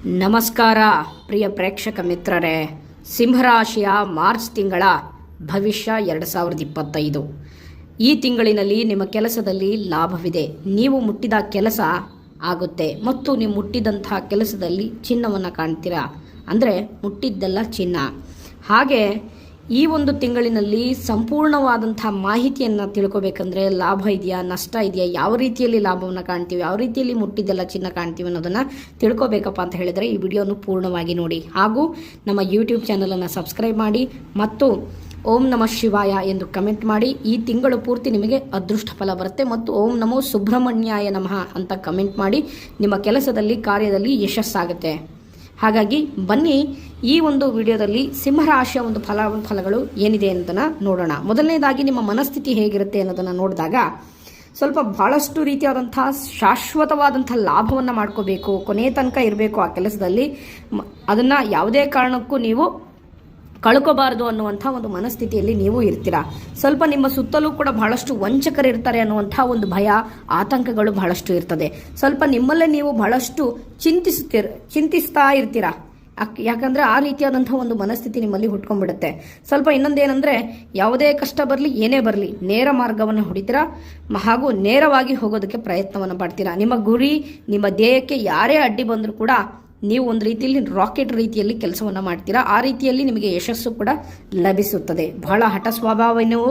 ನಮಸ್ಕಾರ ಪ್ರಿಯ ಪ್ರೇಕ್ಷಕ ಮಿತ್ರರೇ, ಸಿಂಹರಾಶಿಯ ಮಾರ್ಚ್ ತಿಂಗಳ ಭವಿಷ್ಯ 2025. ಈ ತಿಂಗಳಿನಲ್ಲಿ ನಿಮ್ಮ ಕೆಲಸದಲ್ಲಿ ಲಾಭವಿದೆ. ನೀವು ಮುಟ್ಟಿದ ಕೆಲಸ ಆಗುತ್ತೆ ಮತ್ತು ನೀವು ಮುಟ್ಟಿದಂಥ ಕೆಲಸದಲ್ಲಿ ಚಿನ್ನವನ್ನು ಕಾಣ್ತೀರಾ. ಅಂದರೆ ಮುಟ್ಟಿದ್ದೆಲ್ಲ ಚಿನ್ನ. ಹಾಗೆ ಈ ಒಂದು ತಿಂಗಳಿನಲ್ಲಿ ಸಂಪೂರ್ಣವಾದಂಥ ಮಾಹಿತಿಯನ್ನು ತಿಳ್ಕೊಬೇಕಂದ್ರೆ ಲಾಭ ಇದೆಯಾ, ನಷ್ಟ ಇದೆಯಾ, ಯಾವ ರೀತಿಯಲ್ಲಿ ಲಾಭವನ್ನು ಕಾಣ್ತೀವಿ, ಯಾವ ರೀತಿಯಲ್ಲಿ ಮುಟ್ಟಿದ್ದೆಲ್ಲ ಚಿನ್ನ ಕಾಣ್ತೀವಿ ಅನ್ನೋದನ್ನು ತಿಳ್ಕೊಬೇಕಪ್ಪ ಅಂತ ಹೇಳಿದರೆ ಈ ವಿಡಿಯೋನು ಪೂರ್ಣವಾಗಿ ನೋಡಿ. ಹಾಗೂ ನಮ್ಮ ಯೂಟ್ಯೂಬ್ ಚಾನಲನ್ನು ಸಬ್ಸ್ಕ್ರೈಬ್ ಮಾಡಿ ಮತ್ತು ಓಂ ನಮಃ ಶಿವಾಯ ಎಂದು ಕಮೆಂಟ್ ಮಾಡಿ. ಈ ತಿಂಗಳು ಪೂರ್ತಿ ನಿಮಗೆ ಅದೃಷ್ಟ ಫಲ ಬರುತ್ತೆ. ಮತ್ತು ಓಂ ನಮೋ ಸುಬ್ರಹ್ಮಣ್ಯಾಯ ನಮಃ ಅಂತ ಕಮೆಂಟ್ ಮಾಡಿ. ನಿಮ್ಮ ಕೆಲಸದಲ್ಲಿ ಕಾರ್ಯದಲ್ಲಿ ಯಶಸ್ಸಾಗುತ್ತೆ. ಹಾಗಾಗಿ ಬನ್ನಿ ಈ ಒಂದು ವಿಡಿಯೋದಲ್ಲಿ ಸಿಂಹರಾಶಿಯ ಒಂದು ಫಲಗಳು ಏನಿದೆ ಅನ್ನೋದನ್ನು ನೋಡೋಣ. ಮೊದಲನೇದಾಗಿ ನಿಮ್ಮ ಮನಸ್ಥಿತಿ ಹೇಗಿರುತ್ತೆ ಅನ್ನೋದನ್ನು ನೋಡಿದಾಗ ಸ್ವಲ್ಪ ಬಹಳಷ್ಟು ರೀತಿಯಾದಂಥ ಶಾಶ್ವತವಾದಂಥ ಲಾಭವನ್ನು ಮಾಡ್ಕೋಬೇಕು, ಕೊನೆಯ ತನಕ ಇರಬೇಕು ಆ ಕೆಲಸದಲ್ಲಿ. ಅದನ್ನು ಯಾವುದೇ ಕಾರಣಕ್ಕೂ ನೀವು ಕಳ್ಕೋಬಾರ್ದು ಅನ್ನುವಂಥ ಒಂದು ಮನಸ್ಥಿತಿಯಲ್ಲಿ ನೀವು ಇರ್ತೀರಾ. ಸ್ವಲ್ಪ ನಿಮ್ಮ ಸುತ್ತಲೂ ಕೂಡ ಬಹಳಷ್ಟು ವಂಚಕರು ಇರ್ತಾರೆ ಅನ್ನುವಂಥ ಒಂದು ಭಯ, ಆತಂಕಗಳು ಬಹಳಷ್ಟು ಇರ್ತದೆ. ಸ್ವಲ್ಪ ನಿಮ್ಮಲ್ಲೇ ನೀವು ಬಹಳಷ್ಟು ಚಿಂತಿಸ್ತಾ ಇರ್ತೀರಾ. ಯಾಕಂದರೆ ಆ ರೀತಿಯಾದಂಥ ಒಂದು ಮನಸ್ಥಿತಿ ನಿಮ್ಮಲ್ಲಿ ಹುಟ್ಕೊಂಡ್ಬಿಡುತ್ತೆ. ಸ್ವಲ್ಪ ಇನ್ನೊಂದೇನೆಂದರೆ, ಯಾವುದೇ ಕಷ್ಟ ಬರಲಿ ಏನೇ ಬರಲಿ ನೇರ ಮಾರ್ಗವನ್ನು ಹೊಡಿತೀರಾ ಹಾಗೂ ನೇರವಾಗಿ ಹೋಗೋದಕ್ಕೆ ಪ್ರಯತ್ನವನ್ನು ಪಡ್ತೀರಾ. ನಿಮ್ಮ ಗುರಿ, ನಿಮ್ಮ ಧ್ಯೇಯಕ್ಕೆ ಯಾರೇ ಅಡ್ಡಿ ಬಂದರೂ ಕೂಡ ನೀವು ಒಂದು ರೀತಿಯಲ್ಲಿ ರಾಕೆಟ್ ರೀತಿಯಲ್ಲಿ ಕೆಲಸವನ್ನು ಮಾಡ್ತೀರಾ. ಆ ರೀತಿಯಲ್ಲಿ ನಿಮಗೆ ಯಶಸ್ಸು ಕೂಡ ಲಭಿಸುತ್ತದೆ. ಬಹಳ ಹಠ ಸ್ವಭಾವ ನೀವು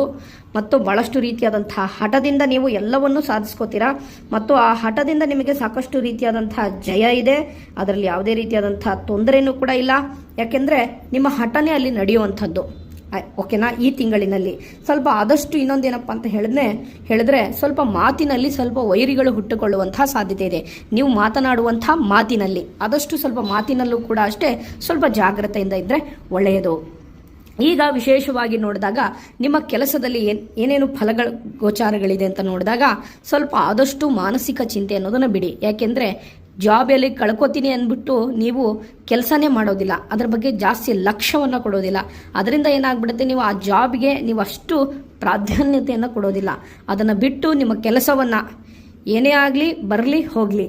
ಮತ್ತು ಬಹಳಷ್ಟು ರೀತಿಯಾದಂಥ ಹಠದಿಂದ ನೀವು ಎಲ್ಲವನ್ನೂ ಸಾಧಿಸ್ಕೋತೀರಾ. ಮತ್ತು ಆ ಹಠದಿಂದ ನಿಮಗೆ ಸಾಕಷ್ಟು ರೀತಿಯಾದಂಥ ಜಯ ಇದೆ. ಅದರಲ್ಲಿ ಯಾವುದೇ ರೀತಿಯಾದಂಥ ತೊಂದರೆನೂ ಕೂಡ ಇಲ್ಲ. ಯಾಕೆಂದರೆ ನಿಮ್ಮ ಹಠನೇ ಅಲ್ಲಿ ನಡೆಯುವಂಥದ್ದು. ಓಕೆನಾ? ಈ ತಿಂಗಳಿನಲ್ಲಿ ಸ್ವಲ್ಪ ಆದಷ್ಟು ಇನ್ನೊಂದೇನಪ್ಪ ಅಂತ ಹೇಳಿದ್ರೆ ಸ್ವಲ್ಪ ಮಾತಿನಲ್ಲಿ ಸ್ವಲ್ಪ ವೈರಿಗಳು ಹುಟ್ಟುಕೊಳ್ಳುವಂತಹ ಸಾಧ್ಯತೆ ಇದೆ. ನೀವು ಮಾತನಾಡುವಂಥ ಮಾತಿನಲ್ಲಿ ಆದಷ್ಟು ಸ್ವಲ್ಪ ಮಾತಿನಲ್ಲೂ ಕೂಡ ಅಷ್ಟೇ ಸ್ವಲ್ಪ ಜಾಗ್ರತೆಯಿಂದ ಇದ್ದರೆ ಒಳ್ಳೆಯದು. ಈಗ ವಿಶೇಷವಾಗಿ ನೋಡಿದಾಗ ನಿಮ್ಮ ಕೆಲಸದಲ್ಲಿ ಏನೇನು ಫಲಗಳ ಗೋಚಾರಗಳಿದೆ ಅಂತ ನೋಡಿದಾಗ ಸ್ವಲ್ಪ ಆದಷ್ಟು ಮಾನಸಿಕ ಚಿಂತೆ ಅನ್ನೋದನ್ನು ಬಿಡಿ. ಯಾಕೆಂದರೆ ಜಾಬಲ್ಲಿ ಕಳ್ಕೊತೀನಿ ಅಂದ್ಬಿಟ್ಟು ನೀವು ಕೆಲಸನೇ ಮಾಡೋದಿಲ್ಲ, ಅದರ ಬಗ್ಗೆ ಜಾಸ್ತಿ ಲಕ್ಷ್ಯವನ್ನು ಕೊಡೋದಿಲ್ಲ. ಅದರಿಂದ ಏನಾಗ್ಬಿಡುತ್ತೆ, ನೀವು ಆ ಜಾಬ್ಗೆ ನೀವು ಅಷ್ಟು ಪ್ರಾಧಾನ್ಯತೆಯನ್ನು ಕೊಡೋದಿಲ್ಲ. ಅದನ್ನು ಬಿಟ್ಟು ನಿಮ್ಮ ಕೆಲಸವನ್ನು ಏನೇ ಆಗಲಿ ಬರಲಿ ಹೋಗಲಿ,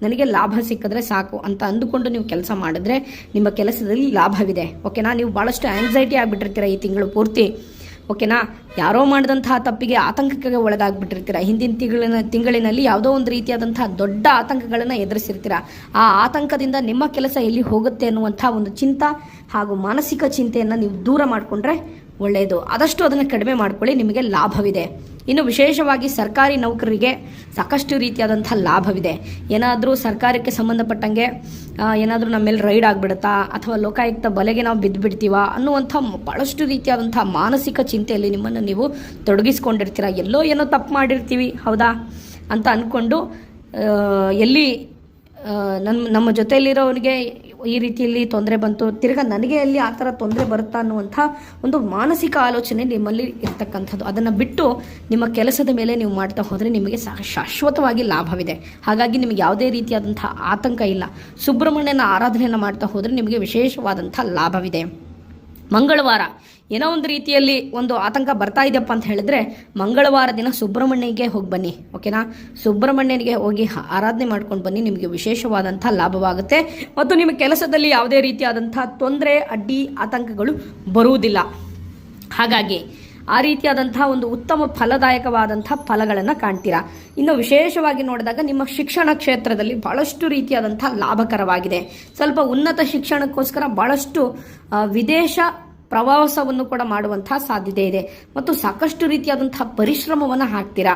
ನನಗೆ ಲಾಭ ಸಿಕ್ಕಿದ್ರೆ ಸಾಕು ಅಂತ ಅಂದುಕೊಂಡು ನೀವು ಕೆಲಸ ಮಾಡಿದ್ರೆ ನಿಮ್ಮ ಕೆಲಸದಲ್ಲಿ ಲಾಭವಿದೆ. ಓಕೆನಾ? ನೀವು ಭಾಳಷ್ಟು ಆ್ಯಂಗ್ಸೈಟಿ ಆಗಿಬಿಟ್ಟಿರ್ತೀರ ಈ ತಿಂಗಳು ಪೂರ್ತಿ. ಓಕೆನಾ? ಯಾರೋ ಮಾಡಿದಂತಹ ತಪ್ಪಿಗೆ ಆತಂಕಕ್ಕೆ ಒಳಗಾಗ್ಬಿಟ್ಟಿರ್ತೀರ. ಹಿಂದಿನ ತಿಂಗಳಿನಲ್ಲಿ ಯಾವುದೋ ಒಂದು ರೀತಿಯಾದಂತಹ ದೊಡ್ಡ ಆತಂಕಗಳನ್ನು ಎದುರಿಸಿರ್ತೀರ. ಆ ಆತಂಕದಿಂದ ನಿಮ್ಮ ಕೆಲಸ ಎಲ್ಲಿ ಹೋಗುತ್ತೆ ಅನ್ನುವಂಥ ಒಂದು ಚಿಂತ ಹಾಗೂ ಮಾನಸಿಕ ಚಿಂತೆಯನ್ನು ನೀವು ದೂರ ಮಾಡಿಕೊಂಡ್ರೆ ಒಳ್ಳೆಯದು. ಆದಷ್ಟು ಅದನ್ನು ಕಡಿಮೆ ಮಾಡ್ಕೊಳ್ಳಿ, ನಿಮಗೆ ಲಾಭವಿದೆ. ಇನ್ನು ವಿಶೇಷವಾಗಿ ಸರ್ಕಾರಿ ನೌಕರರಿಗೆ ಸಾಕಷ್ಟು ರೀತಿಯಾದಂಥ ಲಾಭವಿದೆ. ಏನಾದರೂ ಸರ್ಕಾರಕ್ಕೆ ಸಂಬಂಧಪಟ್ಟಂಗೆ ಏನಾದರೂ ನಮ್ಮ ಮೇಲೆ ರೈಡ್ ಆಗಿಬಿಡುತ್ತಾ ಅಥವಾ ಲೋಕಾಯುಕ್ತ ಬಲೆಗೆ ನಾವು ಬಿದ್ದುಬಿಡ್ತೀವ ಅನ್ನುವಂಥ ಭಾಳಷ್ಟು ರೀತಿಯಾದಂಥ ಮಾನಸಿಕ ಚಿಂತೆಯಲ್ಲಿ ನಿಮ್ಮನ್ನು ನೀವು ತೊಡಗಿಸ್ಕೊಂಡಿರ್ತೀರ. ಎಲ್ಲೋ ಏನೋ ತಪ್ಪು ಮಾಡಿರ್ತೀವಿ ಹೌದಾ ಅಂತ ಅಂದ್ಕೊಂಡು ಎಲ್ಲಿ ನಮ್ಮ ಜೊತೆಯಲ್ಲಿರೋರಿಗೆ ಈ ರೀತಿಯಲ್ಲಿ ತೊಂದರೆ ಬಂತು, ತಿರ್ಗಾ ನನಗೆ ಅಲ್ಲಿ ಆ ಥರ ತೊಂದರೆ ಬರುತ್ತಾ ಅನ್ನುವಂಥ ಒಂದು ಮಾನಸಿಕ ಆಲೋಚನೆ ನಿಮ್ಮಲ್ಲಿ ಇರ್ತಕ್ಕಂಥದ್ದು. ಅದನ್ನು ಬಿಟ್ಟು ನಿಮ್ಮ ಕೆಲಸದ ಮೇಲೆ ನೀವು ಮಾಡ್ತಾ ಹೋದರೆ ನಿಮಗೆ ಶಾಶ್ವತವಾಗಿ ಲಾಭವಿದೆ. ಹಾಗಾಗಿ ನಿಮಗೆ ಯಾವುದೇ ರೀತಿಯಾದಂಥ ಆತಂಕ ಇಲ್ಲ. ಸುಬ್ರಹ್ಮಣ್ಯನ ಆರಾಧನೆಯನ್ನು ಮಾಡ್ತಾ ಹೋದರೆ ನಿಮಗೆ ವಿಶೇಷವಾದಂಥ ಲಾಭವಿದೆ. ಮಂಗಳವಾರ ಏನೋ ಒಂದು ರೀತಿಯಲ್ಲಿ ಒಂದು ಆತಂಕ ಬರ್ತಾ ಇದೆಯಪ್ಪ ಅಂತ ಹೇಳಿದ್ರೆ ಮಂಗಳವಾರ ದಿನ ಸುಬ್ರಹ್ಮಣ್ಯನಿಗೆ ಹೋಗಿ ಬನ್ನಿ. ಓಕೆನಾ? ಸುಬ್ರಹ್ಮಣ್ಯನಿಗೆ ಹೋಗಿ ಆರಾಧನೆ ಮಾಡ್ಕೊಂಡು ಬನ್ನಿ, ನಿಮಗೆ ವಿಶೇಷವಾದಂಥ ಲಾಭವಾಗುತ್ತೆ. ಮತ್ತು ನಿಮ್ಮ ಕೆಲಸದಲ್ಲಿ ಯಾವುದೇ ರೀತಿಯಾದಂಥ ತೊಂದರೆ, ಅಡ್ಡಿ, ಆತಂಕಗಳು ಬರುವುದಿಲ್ಲ. ಹಾಗಾಗಿ ಆ ರೀತಿಯಾದಂಥ ಒಂದು ಉತ್ತಮ ಫಲದಾಯಕವಾದಂಥ ಫಲಗಳನ್ನು ಕಾಣ್ತೀರಾ. ಇನ್ನು ವಿಶೇಷವಾಗಿ ನೋಡಿದಾಗ ನಿಮ್ಮ ಶಿಕ್ಷಣ ಕ್ಷೇತ್ರದಲ್ಲಿ ಬಹಳಷ್ಟು ರೀತಿಯಾದಂಥ ಲಾಭಕರವಾಗಿದೆ. ಸ್ವಲ್ಪ ಉನ್ನತ ಶಿಕ್ಷಣಕ್ಕೋಸ್ಕರ ಬಹಳಷ್ಟು ವಿದೇಶ ಪ್ರವಾಸವನ್ನು ಕೂಡ ಮಾಡುವಂತಹ ಸಾಧ್ಯತೆ ಇದೆ. ಮತ್ತು ಸಾಕಷ್ಟು ರೀತಿಯಾದಂತಹ ಪರಿಶ್ರಮವನ್ನು ಹಾಕ್ತೀರಾ.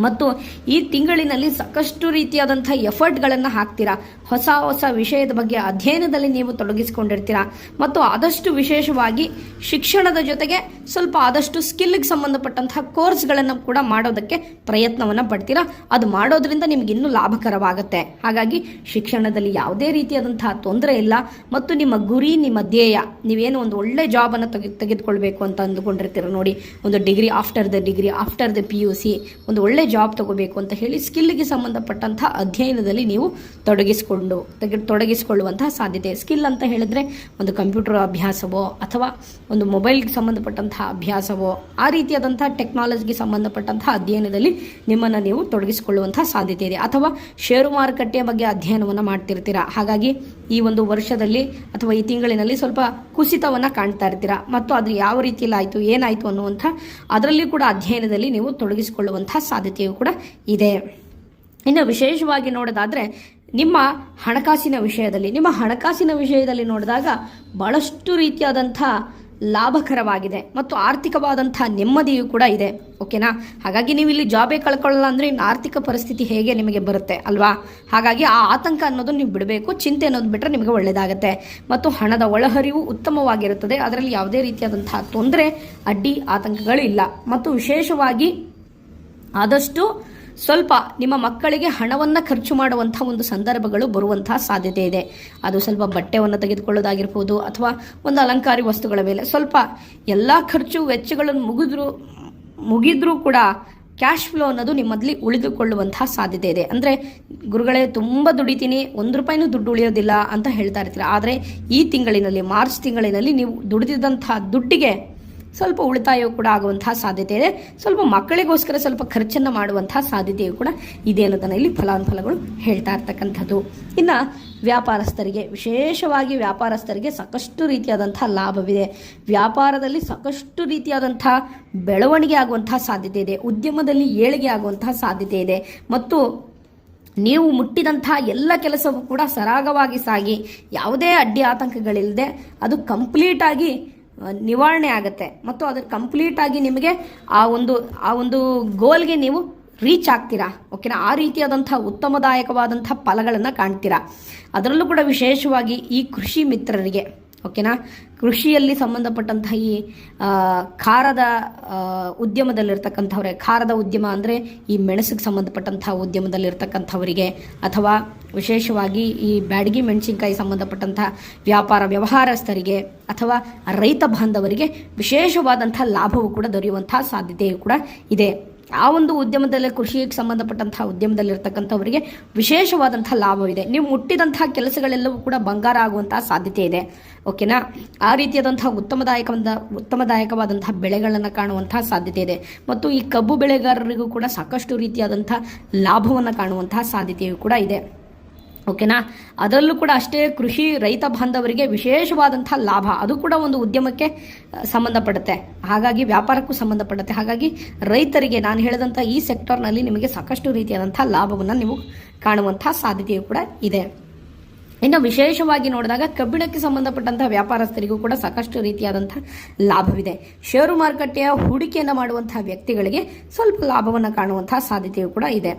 ಮತ್ತು ಈ ತಿಂಗಳಿನಲ್ಲಿ ಸಾಕಷ್ಟು ರೀತಿಯಾದಂಥ ಎಫರ್ಟ್ಗಳನ್ನು ಹಾಕ್ತೀರಾ. ಹೊಸ ಹೊಸ ವಿಷಯದ ಬಗ್ಗೆ ಅಧ್ಯಯನದಲ್ಲಿ ನೀವು ತೊಡಗಿಸಿಕೊಂಡಿರ್ತೀರಾ. ಮತ್ತು ಆದಷ್ಟು ವಿಶೇಷವಾಗಿ ಶಿಕ್ಷಣದ ಜೊತೆಗೆ ಸ್ವಲ್ಪ ಆದಷ್ಟು ಸ್ಕಿಲ್ಗೆ ಸಂಬಂಧಪಟ್ಟಂತಹ ಕೋರ್ಸ್ಗಳನ್ನು ಕೂಡ ಮಾಡೋದಕ್ಕೆ ಪ್ರಯತ್ನವನ್ನು ಪಡ್ತೀರಾ. ಅದು ಮಾಡೋದ್ರಿಂದ ನಿಮ್ಗೆ ಇನ್ನೂ ಲಾಭಕರವಾಗುತ್ತೆ. ಹಾಗಾಗಿ ಶಿಕ್ಷಣದಲ್ಲಿ ಯಾವುದೇ ರೀತಿಯಾದಂತಹ ತೊಂದರೆ ಇಲ್ಲ. ಮತ್ತು ನಿಮ್ಮ ಗುರಿ, ನಿಮ್ಮ ಧ್ಯೇಯ, ನೀವೇನು ಒಂದು ಒಳ್ಳೆ ಜಾಬನ್ನು ತೆಗೆದುಕೊಳ್ಬೇಕು ಅಂತ ಅಂದುಕೊಂಡಿರ್ತೀರ ನೋಡಿ, ಒಂದು ಡಿಗ್ರಿ ಆಫ್ಟರ್ ದ PUC ಒಂದು ಒಳ್ಳೆ ಜಾಬ್ ತಗೋಬೇಕು ಅಂತ ಹೇಳಿ ಸ್ಕಿಲ್ಗೆ ಸಂಬಂಧಪಟ್ಟಂಥ ಅಧ್ಯಯನದಲ್ಲಿ ನೀವು ತೊಡಗಿಸಿಕೊಳ್ಳುವಂತಹ ಸಾಧ್ಯತೆ. ಸ್ಕಿಲ್ ಅಂತ ಹೇಳಿದ್ರೆ ಒಂದು ಕಂಪ್ಯೂಟರ್ ಅಭ್ಯಾಸವೋ ಅಥವಾ ಒಂದು ಮೊಬೈಲ್ಗೆ ಸಂಬಂಧಪಟ್ಟಂಥ ಅಭ್ಯಾಸವೋ ಆ ರೀತಿಯಾದಂಥ ಟೆಕ್ನಾಲಜಿಗೆ ಸಂಬಂಧಪಟ್ಟಂತಹ ಅಧ್ಯಯನದಲ್ಲಿ ನಿಮ್ಮನ್ನು ನೀವು ತೊಡಗಿಸಿಕೊಳ್ಳುವಂಥ ಸಾಧ್ಯತೆ ಇದೆ. ಅಥವಾ ಷೇರು ಮಾರುಕಟ್ಟೆಯ ಬಗ್ಗೆ ಅಧ್ಯಯನವನ್ನು ಮಾಡ್ತಿರ್ತೀರಾ, ಹಾಗಾಗಿ ಈ ಒಂದು ವರ್ಷದಲ್ಲಿ ಅಥವಾ ಈ ತಿಂಗಳಿನಲ್ಲಿ ಸ್ವಲ್ಪ ಕುಸಿತವನ್ನು ಕಾಣ್ತಾ ಇರ್ತೀರಾ ಮತ್ತು ಅದು ಯಾವ ರೀತಿಯಲ್ಲಿ ಆಯಿತು ಏನಾಯಿತು ಅನ್ನುವಂಥ ಅದರಲ್ಲಿ ಕೂಡ ಅಧ್ಯಯನದಲ್ಲಿ ನೀವು ತೊಡಗಿಸಿಕೊಳ್ಳುವಂಥ ಸಾಧ್ಯತೆಯೂ ಕೂಡ ಇದೆ. ಇನ್ನು ವಿಶೇಷವಾಗಿ ನೋಡೋದಾದರೆ ನಿಮ್ಮ ಹಣಕಾಸಿನ ವಿಷಯದಲ್ಲಿ ನೋಡಿದಾಗ ಬಹಳಷ್ಟು ರೀತಿಯಾದಂಥ ಲಾಭಕರವಾಗಿದೆ ಮತ್ತು ಆರ್ಥಿಕವಾದಂಥ ನೆಮ್ಮದಿಯೂ ಕೂಡ ಇದೆ. ಓಕೆನಾ? ಹಾಗಾಗಿ ನೀವು ಇಲ್ಲಿ ಜಾಬೇ ಕಳ್ಕೊಳ್ಳಲ್ಲ ಅಂದರೆ ಇನ್ನು ಆರ್ಥಿಕ ಪರಿಸ್ಥಿತಿ ಹೇಗೆ ನಿಮಗೆ ಬರುತ್ತೆ ಅಲ್ವಾ? ಹಾಗಾಗಿ ಆ ಆತಂಕ ಅನ್ನೋದು ನೀವು ಬಿಡಬೇಕು, ಚಿಂತೆ ಅನ್ನೋದು ಬಿಟ್ಟರೆ ನಿಮಗೆ ಒಳ್ಳೆಯದಾಗುತ್ತೆ. ಮತ್ತು ಹಣದ ಒಳಹರಿವು ಉತ್ತಮವಾಗಿರುತ್ತದೆ, ಅದರಲ್ಲಿ ಯಾವುದೇ ರೀತಿಯಾದಂಥ ತೊಂದರೆ ಅಡ್ಡಿ ಆತಂಕಗಳು ಇಲ್ಲ. ಮತ್ತು ವಿಶೇಷವಾಗಿ ಆದಷ್ಟು ಸ್ವಲ್ಪ ನಿಮ್ಮ ಮಕ್ಕಳಿಗೆ ಹಣವನ್ನು ಖರ್ಚು ಮಾಡುವಂಥ ಒಂದು ಸಂದರ್ಭಗಳು ಬರುವಂತಹ ಸಾಧ್ಯತೆ ಇದೆ. ಅದು ಸ್ವಲ್ಪ ಬಟ್ಟೆಯನ್ನು ತೆಗೆದುಕೊಳ್ಳೋದಾಗಿರ್ಬೋದು ಅಥವಾ ಒಂದು ಅಲಂಕಾರಿ ವಸ್ತುಗಳ ಮೇಲೆ ಸ್ವಲ್ಪ ಎಲ್ಲ ಖರ್ಚು ವೆಚ್ಚಗಳನ್ನು ಮುಗಿದ್ರೂ ಕೂಡ ಕ್ಯಾಶ್ ಫ್ಲೋ ಅನ್ನೋದು ನಿಮ್ಮಲ್ಲಿ ಉಳಿದುಕೊಳ್ಳುವಂತಹ ಸಾಧ್ಯತೆ ಇದೆ. ಅಂದರೆ ಗುರುಗಳೇ ತುಂಬ ದುಡಿತೀನಿ, 1 ರೂಪಾಯಿನೂ ದುಡ್ಡು ಉಳಿಯೋದಿಲ್ಲ ಅಂತ ಹೇಳ್ತಾ ಇರ್ತೀರ. ಆದರೆ ಈ ತಿಂಗಳಿನಲ್ಲಿ ಮಾರ್ಚ್ ತಿಂಗಳಿನಲ್ಲಿ ನೀವು ದುಡಿದಿದ್ದಂಥ ದುಡ್ಡಿಗೆ ಸ್ವಲ್ಪ ಉಳಿತಾಯವೂ ಕೂಡ ಆಗುವಂತಹ ಸಾಧ್ಯತೆ ಇದೆ. ಸ್ವಲ್ಪ ಮಕ್ಕಳಿಗೋಸ್ಕರ ಸ್ವಲ್ಪ ಖರ್ಚನ್ನು ಮಾಡುವಂತಹ ಸಾಧ್ಯತೆಯೂ ಕೂಡ ಇದೆ ಅನ್ನೋದನ್ನು ಇಲ್ಲಿ ಫಲಾನುಫಲಗಳು ಹೇಳ್ತಾ ಇರ್ತಕ್ಕಂಥದ್ದು. ಇನ್ನು ವಿಶೇಷವಾಗಿ ವ್ಯಾಪಾರಸ್ಥರಿಗೆ ಸಾಕಷ್ಟು ರೀತಿಯಾದಂಥ ಲಾಭವಿದೆ. ವ್ಯಾಪಾರದಲ್ಲಿ ಸಾಕಷ್ಟು ರೀತಿಯಾದಂಥ ಬೆಳವಣಿಗೆ ಆಗುವಂತಹ ಸಾಧ್ಯತೆ ಇದೆ. ಉದ್ಯಮದಲ್ಲಿ ಏಳಿಗೆ ಆಗುವಂತಹ ಸಾಧ್ಯತೆ ಇದೆ. ಮತ್ತು ನೀವು ಮುಟ್ಟಿದಂಥ ಎಲ್ಲ ಕೆಲಸವೂ ಕೂಡ ಸರಾಗವಾಗಿ ಸಾಗಿ ಯಾವುದೇ ಅಡ್ಡಿ ಆತಂಕಗಳಿಲ್ಲದೆ ಅದು ಕಂಪ್ಲೀಟಾಗಿ ನಿವಾರಣೆ ಆಗುತ್ತೆ ಮತ್ತು ಅದು ಕಂಪ್ಲೀಟಾಗಿ ನಿಮಗೆ ಆ ಒಂದು ಗೋಲ್ಗೆ ನೀವು ರೀಚ್ ಆಗ್ತೀರಾ. ಓಕೆನಾ? ಆ ರೀತಿಯಾದಂಥ ಉತ್ತಮದಾಯಕವಾದಂಥ ಫಲಗಳನ್ನು ಕಾಣ್ತೀರಾ. ಅದರಲ್ಲೂ ಕೂಡ ವಿಶೇಷವಾಗಿ ಈ ಕೃಷಿ ಮಿತ್ರರಿಗೆ, ಓಕೆನಾ, ಕೃಷಿಯಲ್ಲಿ ಸಂಬಂಧಪಟ್ಟಂತಹ ಈ ಖಾರದ ಉದ್ಯಮದಲ್ಲಿರ್ತಕ್ಕಂಥವ್ರೆ, ಖಾರದ ಉದ್ಯಮ ಅಂದರೆ ಈ ಮೆಣಸಿಗೆ ಸಂಬಂಧಪಟ್ಟಂತಹ ಉದ್ಯಮದಲ್ಲಿರ್ತಕ್ಕಂಥವರಿಗೆ ಅಥವಾ ವಿಶೇಷವಾಗಿ ಈ ಬ್ಯಾಡಗಿ ಮೆಣಸಿನಕಾಯಿ ಸಂಬಂಧಪಟ್ಟಂಥ ವ್ಯವಹಾರಸ್ಥರಿಗೆ ಅಥವಾ ರೈತ ಬಾಂಧವರಿಗೆ ವಿಶೇಷವಾದಂಥ ಲಾಭವೂ ಕೂಡ ದೊರೆಯುವಂತಹ ಸಾಧ್ಯತೆಯೂ ಕೂಡ ಇದೆ. ಆ ಒಂದು ಉದ್ಯಮದಲ್ಲಿ ಕೃಷಿಗೆ ಸಂಬಂಧಪಟ್ಟಂತಹ ಉದ್ಯಮದಲ್ಲಿರ್ತಕ್ಕಂಥವರಿಗೆ ವಿಶೇಷವಾದಂಥ ಲಾಭವಿದೆ. ನೀವು ಮುಟ್ಟಿದಂತಹ ಕೆಲಸಗಳೆಲ್ಲವೂ ಕೂಡ ಬಂಗಾರ ಆಗುವಂತಹ ಸಾಧ್ಯತೆ ಇದೆ. ಓಕೆನಾ? ಆ ರೀತಿಯಾದಂತಹ ಉತ್ತಮದಾಯಕವಾದಂತಹ ಬೆಳೆಗಳನ್ನು ಕಾಣುವಂತಹ ಸಾಧ್ಯತೆ ಇದೆ. ಮತ್ತು ಈ ಕಬ್ಬು ಬೆಳೆಗಾರರಿಗೂ ಕೂಡ ಸಾಕಷ್ಟು ರೀತಿಯಾದಂಥ ಲಾಭವನ್ನು ಕಾಣುವಂತಹ ಸಾಧ್ಯತೆಯೂ ಕೂಡ ಇದೆ. ಓಕೆನಾ? ಅದರಲ್ಲೂ ಕೂಡ ಅಷ್ಟೇ ಕೃಷಿ ರೈತ ಬಾಂಧವರಿಗೆ ವಿಶೇಷವಾದಂಥ ಲಾಭ, ಅದು ಕೂಡ ಒಂದು ಉದ್ಯಮಕ್ಕೆ ಸಂಬಂಧಪಡುತ್ತೆ, ಹಾಗಾಗಿ ವ್ಯಾಪಾರಕ್ಕೂ ಸಂಬಂಧಪಡುತ್ತೆ. ಹಾಗಾಗಿ ರೈತರಿಗೆ ನಾನು ಹೇಳಿದಂಥ ಈ ಸೆಕ್ಟರ್ನಲ್ಲಿ ನಿಮಗೆ ಸಾಕಷ್ಟು ರೀತಿಯಾದಂಥ ಲಾಭವನ್ನು ನೀವು ಕಾಣುವಂಥ ಸಾಧ್ಯತೆಯೂ ಕೂಡ ಇದೆ. ಇನ್ನು ವಿಶೇಷವಾಗಿ ನೋಡಿದಾಗ ಕಬ್ಬಿಣಕ್ಕೆ ಸಂಬಂಧಪಟ್ಟಂಥ ವ್ಯಾಪಾರಸ್ಥರಿಗೂ ಕೂಡ ಸಾಕಷ್ಟು ರೀತಿಯಾದಂಥ ಲಾಭವಿದೆ. ಷೇರು ಮಾರುಕಟ್ಟೆಯ ಹೂಡಿಕೆಯನ್ನು ಮಾಡುವಂತಹ ವ್ಯಕ್ತಿಗಳಿಗೆ ಸ್ವಲ್ಪ ಲಾಭವನ್ನು ಕಾಣುವಂತಹ ಸಾಧ್ಯತೆಯೂ ಕೂಡ ಇದೆ.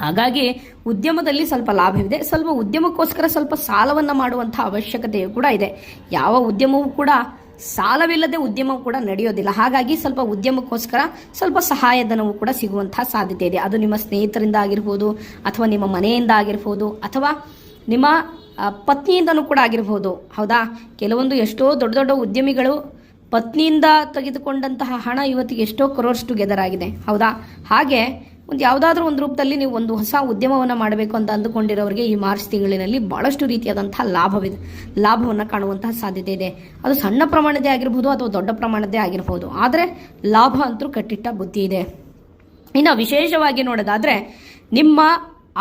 ಹಾಗಾಗಿ ಉದ್ಯಮದಲ್ಲಿ ಸ್ವಲ್ಪ ಲಾಭವಿದೆ. ಸ್ವಲ್ಪ ಉದ್ಯಮಕ್ಕೋಸ್ಕರ ಸ್ವಲ್ಪ ಸಾಲವನ್ನು ಮಾಡುವಂಥ ಅವಶ್ಯಕತೆಯೂ ಕೂಡ ಇದೆ. ಯಾವ ಉದ್ಯಮವೂ ಕೂಡ ಸಾಲವಿಲ್ಲದೆ ಉದ್ಯಮ ಕೂಡ ನಡೆಯೋದಿಲ್ಲ. ಹಾಗಾಗಿ ಸ್ವಲ್ಪ ಉದ್ಯಮಕ್ಕೋಸ್ಕರ ಸ್ವಲ್ಪ ಸಹಾಯಧನವೂ ಕೂಡ ಸಿಗುವಂತಹ ಸಾಧ್ಯತೆ ಇದೆ. ಅದು ನಿಮ್ಮ ಸ್ನೇಹಿತರಿಂದ ಆಗಿರ್ಬೋದು ಅಥವಾ ನಿಮ್ಮ ಮನೆಯಿಂದ ಆಗಿರ್ಬೋದು ಅಥವಾ ನಿಮ್ಮ ಪತ್ನಿಯಿಂದನೂ ಕೂಡ ಆಗಿರ್ಬೋದು. ಹೌದಾ? ಕೆಲವೊಂದು ಎಷ್ಟೋ ದೊಡ್ಡ ದೊಡ್ಡ ಉದ್ಯಮಿಗಳು ಪತ್ನಿಯಿಂದ ತೆಗೆದುಕೊಂಡಂತಹ ಹಣ ಇವತ್ತಿಗೆ ಎಷ್ಟೋ ಕ್ರೋರ್ಸ್ ಟುಗೆದರ್ ಆಗಿದೆ. ಹೌದಾ? ಹಾಗೆ ಯಾವುದಾದ್ರೂ ಒಂದು ರೂಪದಲ್ಲಿ ನೀವು ಒಂದು ಹೊಸ ಉದ್ಯಮವನ್ನು ಮಾಡಬೇಕು ಅಂತ ಅಂದುಕೊಂಡಿರೋರಿಗೆ ಈ ಮಾರ್ಚ್ ತಿಂಗಳಿನಲ್ಲಿ ಬಹಳಷ್ಟು ರೀತಿಯಾದಂಥ ಲಾಭವನ್ನು ಕಾಣುವಂತಹ ಸಾಧ್ಯತೆ ಇದೆ. ಅದು ಸಣ್ಣ ಪ್ರಮಾಣದೇ ಆಗಿರ್ಬೋದು ಅಥವಾ ದೊಡ್ಡ ಪ್ರಮಾಣದೇ ಆಗಿರ್ಬೋದು, ಆದರೆ ಲಾಭ ಅಂತೂ ಕಟ್ಟಿಟ್ಟ ಬುದ್ಧಿ ಇದೆ. ಇನ್ನು ವಿಶೇಷವಾಗಿ ನೋಡೋದಾದರೆ ನಿಮ್ಮ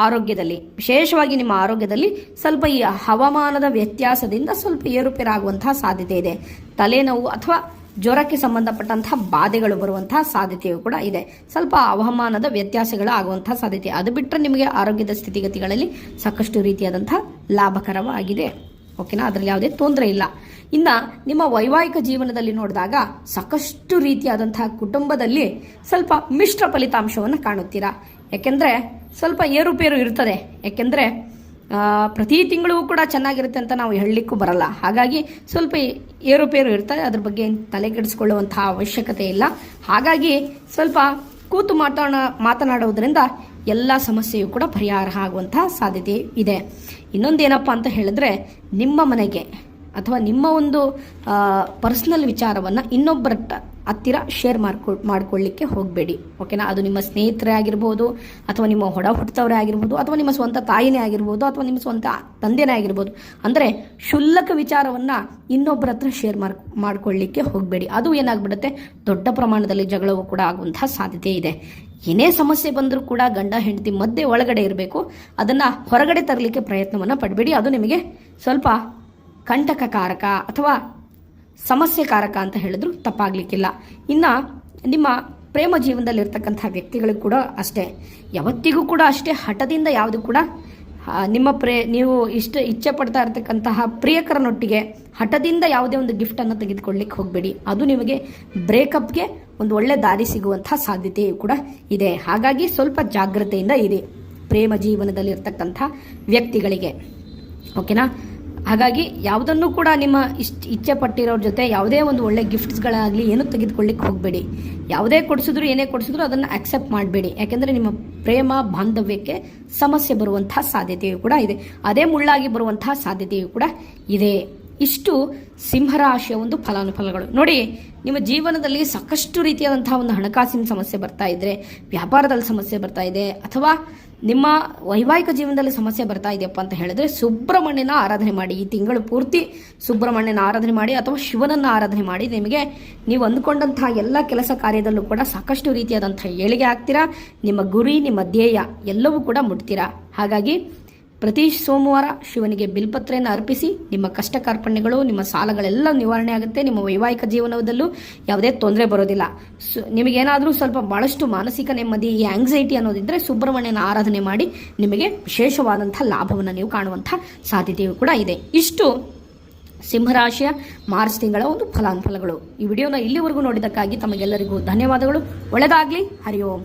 ಆರೋಗ್ಯದಲ್ಲಿ ಸ್ವಲ್ಪ ಈ ಹವಾಮಾನದ ವ್ಯತ್ಯಾಸದಿಂದ ಸ್ವಲ್ಪ ಏರುಪೇರಾಗುವಂತಹ ಸಾಧ್ಯತೆ ಇದೆ. ತಲೆನೋವು ಅಥವಾ ಜ್ವರಕ್ಕೆ ಸಂಬಂಧಪಟ್ಟಂತಹ ಬಾಧೆಗಳು ಬರುವಂತಹ ಸಾಧ್ಯತೆಯೂ ಕೂಡ ಇದೆ. ಸ್ವಲ್ಪ ಹವಾಮಾನದ ವ್ಯತ್ಯಾಸಗಳು ಆಗುವಂತಹ ಸಾಧ್ಯತೆ. ಅದು ಬಿಟ್ಟರೆ ನಿಮಗೆ ಆರೋಗ್ಯದ ಸ್ಥಿತಿಗತಿಗಳಲ್ಲಿ ಸಾಕಷ್ಟು ರೀತಿಯಾದಂತಹ ಲಾಭಕರವಾಗಿದೆ. ಓಕೆನಾ? ಅದರಲ್ಲಿ ಯಾವುದೇ ತೊಂದರೆ ಇಲ್ಲ. ಇನ್ನು ನಿಮ್ಮ ವೈವಾಹಿಕ ಜೀವನದಲ್ಲಿ ನೋಡಿದಾಗ ಸಾಕಷ್ಟು ರೀತಿಯಾದಂತಹ ಕುಟುಂಬದಲ್ಲಿ ಸ್ವಲ್ಪ ಮಿಶ್ರ ಫಲಿತಾಂಶವನ್ನು ಕಾಣುತ್ತೀರಾ. ಯಾಕೆಂದರೆ ಸ್ವಲ್ಪ ಏರುಪೇರು ಇರ್ತದೆ. ಯಾಕೆಂದರೆ ಪ್ರತಿ ತಿಂಗಳು ಕೂಡ ಚೆನ್ನಾಗಿರುತ್ತೆ ಅಂತ ನಾವು ಹೇಳಲಿಕ್ಕೂ ಬರಲ್ಲ. ಹಾಗಾಗಿ ಸ್ವಲ್ಪ ಏರುಪೇರು ಇರ್ತದೆ, ಅದ್ರ ಬಗ್ಗೆ ತಲೆಗೆಡಿಸ್ಕೊಳ್ಳುವಂತಹ ಅವಶ್ಯಕತೆ ಇಲ್ಲ. ಹಾಗಾಗಿ ಸ್ವಲ್ಪ ಕೂತು ಮಾತನಾಡುವುದರಿಂದ ಎಲ್ಲ ಸಮಸ್ಯೆಯೂ ಕೂಡ ಪರಿಹಾರ ಆಗುವಂತಹ ಸಾಧ್ಯತೆ ಇದೆ. ಇನ್ನೊಂದೇನಪ್ಪ ಅಂತ ಹೇಳಿದ್ರೆ, ನಿಮ್ಮ ಮನೆಗೆ ಅಥವಾ ನಿಮ್ಮ ಒಂದು ಪರ್ಸನಲ್ ವಿಚಾರವನ್ನು ಹತ್ತಿರ ಶೇರ್ ಮಾಡ್ಕೊಳ್ಳಿಕ್ಕೆ ಹೋಗಬೇಡಿ. ಓಕೆನಾ? ಅದು ನಿಮ್ಮ ಸ್ನೇಹಿತರೇ ಆಗಿರ್ಬೋದು, ಅಥವಾ ನಿಮ್ಮ ಹೊಡ ಹುಟ್ಟಿದವರೇ ಆಗಿರ್ಬೋದು, ಅಥವಾ ನಿಮ್ಮ ಸ್ವಂತ ತಾಯಿನೇ ಆಗಿರ್ಬೋದು, ಅಥವಾ ನಿಮ್ಮ ಸ್ವಂತ ತಂದೆನೇ ಆಗಿರ್ಬೋದು. ಅಂದರೆ ಕ್ಷುಲ್ಲಕ ವಿಚಾರವನ್ನು ಇನ್ನೊಬ್ಬರ ಹತ್ರ ಶೇರ್ ಮಾಡ್ಕೊಳ್ಳಿಕ್ಕೆ ಹೋಗಬೇಡಿ. ಅದು ಏನಾಗ್ಬಿಡುತ್ತೆ, ದೊಡ್ಡ ಪ್ರಮಾಣದಲ್ಲಿ ಜಗಳವು ಕೂಡ ಆಗುವಂತಹ ಸಾಧ್ಯತೆ ಇದೆ. ಏನೇ ಸಮಸ್ಯೆ ಬಂದರೂ ಕೂಡ ಗಂಡ ಹೆಂಡತಿ ಮಧ್ಯೆ ಒಳಗಡೆ ಇರಬೇಕು. ಅದನ್ನು ಹೊರಗಡೆ ತರಲಿಕ್ಕೆ ಪ್ರಯತ್ನವನ್ನು ಪಡಬೇಡಿ. ಅದು ನಿಮಗೆ ಸ್ವಲ್ಪ ಕಂಟಕಕಾರಕ ಅಥವಾ ಸಮಸ್ಯೆಕಾರಕ ಅಂತ ಹೇಳಿದ್ರು ತಪ್ಪಾಗಲಿಕ್ಕಿಲ್ಲ. ಇನ್ನು ನಿಮ್ಮ ಪ್ರೇಮ ಜೀವನದಲ್ಲಿರ್ತಕ್ಕಂಥ ವ್ಯಕ್ತಿಗಳಿಗೂ ಕೂಡ ಅಷ್ಟೇ, ಯಾವತ್ತಿಗೂ ಕೂಡ ಅಷ್ಟೇ ಹಠದಿಂದ ಯಾವುದು ಕೂಡ ನೀವು ಇಚ್ಛೆ ಪಡ್ತಾ ಇರ್ತಕ್ಕಂತಹ ಪ್ರಿಯಕರನೊಟ್ಟಿಗೆ ಹಠದಿಂದ ಯಾವುದೇ ಒಂದು ಗಿಫ್ಟನ್ನು ತೆಗೆದುಕೊಳ್ಳಿಕ್ಕೆ ಹೋಗಬೇಡಿ. ಅದು ನಿಮಗೆ ಬ್ರೇಕಪ್ಗೆ ಒಂದು ಒಳ್ಳೆ ದಾರಿ ಸಿಗುವಂತಹ ಸಾಧ್ಯತೆಯೂ ಕೂಡ ಇದೆ. ಹಾಗಾಗಿ ಸ್ವಲ್ಪ ಜಾಗ್ರತೆಯಿಂದ ಇರಿ ಪ್ರೇಮ ಜೀವನದಲ್ಲಿರ್ತಕ್ಕಂಥ ವ್ಯಕ್ತಿಗಳಿಗೆ. ಓಕೆನಾ? ಹಾಗಾಗಿ ಯಾವುದನ್ನು ಕೂಡ ನಿಮ್ಮ ಇಚ್ಛೆ ಪಟ್ಟಿರೋರ ಜೊತೆ ಯಾವುದೇ ಒಂದು ಒಳ್ಳೆ ಗಿಫ್ಟ್ಸ್ಗಳಾಗಲಿ ಏನು ತೆಗೆದುಕೊಳ್ಳಿಕ್ಕೆ ಹೋಗಬೇಡಿ. ಯಾವುದೇ ಕೊಡಿಸಿದ್ರು ಏನೇ ಕೊಡಿಸಿದ್ರು ಅದನ್ನು ಅಕ್ಸೆಪ್ಟ್ ಮಾಡಬೇಡಿ. ಯಾಕೆಂದರೆ ನಿಮ್ಮ ಪ್ರೇಮ ಬಾಂಧವ್ಯಕ್ಕೆ ಸಮಸ್ಯೆ ಬರುವಂತಹ ಸಾಧ್ಯತೆಯೂ ಕೂಡ ಇದೆ. ಅದೇ ಮುಳ್ಳಾಗಿ ಬರುವಂತಹ ಸಾಧ್ಯತೆಯೂ ಕೂಡ ಇದೆ. ಇಷ್ಟು ಸಿಂಹರಾಶಿಯ ಒಂದು ಫಲಾನುಫಲಗಳು. ನೋಡಿ, ನಿಮ್ಮ ಜೀವನದಲ್ಲಿ ಸಾಕಷ್ಟು ರೀತಿಯಾದಂತಹ ಒಂದು ಹಣಕಾಸಿನ ಸಮಸ್ಯೆ ಬರ್ತಾ ಇದ್ರೆ, ವ್ಯಾಪಾರದಲ್ಲಿ ಸಮಸ್ಯೆ ಬರ್ತಾ ಇದೆ, ಅಥವಾ ನಿಮ್ಮ ವೈವಾಹಿಕ ಜೀವನದಲ್ಲಿ ಸಮಸ್ಯೆ ಬರ್ತಾ ಇದೆಯಪ್ಪ ಅಂತ ಹೇಳಿದ್ರೆ ಸುಬ್ರಹ್ಮಣ್ಯನ ಆರಾಧನೆ ಮಾಡಿ. ಈ ತಿಂಗಳು ಪೂರ್ತಿ ಸುಬ್ರಹ್ಮಣ್ಯನ ಆರಾಧನೆ ಮಾಡಿ ಅಥವಾ ಶಿವನನ್ನು ಆರಾಧನೆ ಮಾಡಿ. ನಿಮಗೆ ನೀವು ಅಂದುಕೊಂಡಂತಹ ಎಲ್ಲ ಕೆಲಸ ಕಾರ್ಯದಲ್ಲೂ ಕೂಡ ಸಾಕಷ್ಟು ರೀತಿಯಾದಂತಹ ಏಳಿಗೆ ಆಗ್ತೀರಾ. ನಿಮ್ಮ ಗುರಿ, ನಿಮ್ಮ ಧ್ಯೇಯ ಎಲ್ಲವೂ ಕೂಡ ಮುಟ್ತೀರಾ. ಹಾಗಾಗಿ ಪ್ರತಿ ಸೋಮವಾರ ಶಿವನಿಗೆ ಬಿಲ್ಪತ್ರೆಯನ್ನು ಅರ್ಪಿಸಿ. ನಿಮ್ಮ ಕಷ್ಟ ಕಾರ್ಪಣ್ಯಗಳು, ನಿಮ್ಮ ಸಾಲಗಳೆಲ್ಲ ನಿವಾರಣೆ ಆಗುತ್ತೆ. ನಿಮ್ಮ ವೈವಾಹಿಕ ಜೀವನದಲ್ಲೂ ಯಾವುದೇ ತೊಂದರೆ ಬರೋದಿಲ್ಲ. ನಿಮಗೇನಾದರೂ ಸ್ವಲ್ಪ ಬಹಳಷ್ಟು ಮಾನಸಿಕ ನೆಮ್ಮದಿ, ಈ ಆಂಗ್ಸೈಟಿ ಅನ್ನೋದಿದ್ದರೆ ಸುಬ್ರಹ್ಮಣ್ಯನ ಆರಾಧನೆ ಮಾಡಿ ನಿಮಗೆ ವಿಶೇಷವಾದಂಥ ಲಾಭವನ್ನು ನೀವು ಕಾಣುವಂಥ ಸಾಧ್ಯತೆಯೂ ಕೂಡ ಇದೆ. ಇಷ್ಟು ಸಿಂಹರಾಶಿಯ ಮಾರ್ಚ್ ತಿಂಗಳ ಒಂದು ಫಲಾನುಫಲಗಳು. ಈ ವಿಡಿಯೋನ ಇಲ್ಲಿವರೆಗೂ ನೋಡಿದ್ದಕ್ಕಾಗಿ ತಮಗೆಲ್ಲರಿಗೂ ಧನ್ಯವಾದಗಳು. ಒಳ್ಳೆಯದಾಗಲಿ. ಹರಿ ಓಂ.